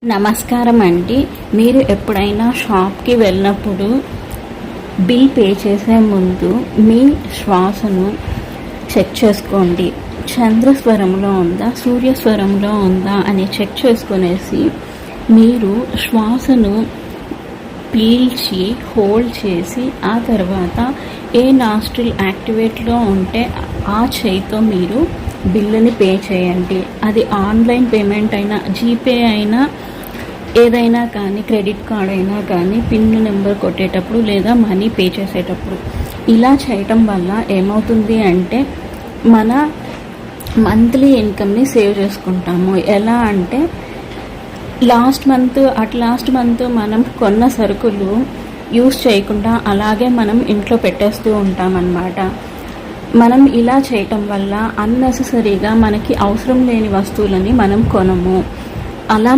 నమస్కారం అండి. మీరు ఎప్పుడైనా షాప్కి వెళ్ళినప్పుడు బిల్ పే చేసే ముందు మీ శ్వాసను చెక్ చేసుకోండి. చంద్రస్వరంలో ఉందా, సూర్యస్వరంలో ఉందా అని చెక్ చేసుకునేసి మీరు శ్వాసను పీల్చి హోల్డ్ చేసి ఆ తర్వాత ఏ నాస్ట్రిల్ యాక్టివేట్లో ఉంటే ఆ చేయితో మీరు బిల్లుని పే చేయండి. అది ఆన్లైన్ పేమెంట్ అయినా, జీపే అయినా, ఏదైనా కానీ, క్రెడిట్ కార్డ్ అయినా కానీ, పిన్ నెంబర్ కొట్టేటప్పుడు లేదా మనీ పే చేసేటప్పుడు ఇలా చేయటం వల్ల ఏమవుతుంది అంటే మన మంత్లీ ఇన్కమ్ని సేవ్ చేసుకుంటాము. ఎలా అంటే లాస్ట్ మంత్ మనం కొన్న సరుకులు యూస్ చేయకుండా అలాగే మనం ఇంట్లో పెట్టేస్తూ ఉంటామన్నమాట. మనం ఇలా చేయటం వల్ల అన్నెసెసరీగా మనకి అవసరం లేని వస్తువులని మనం కొనము. అలా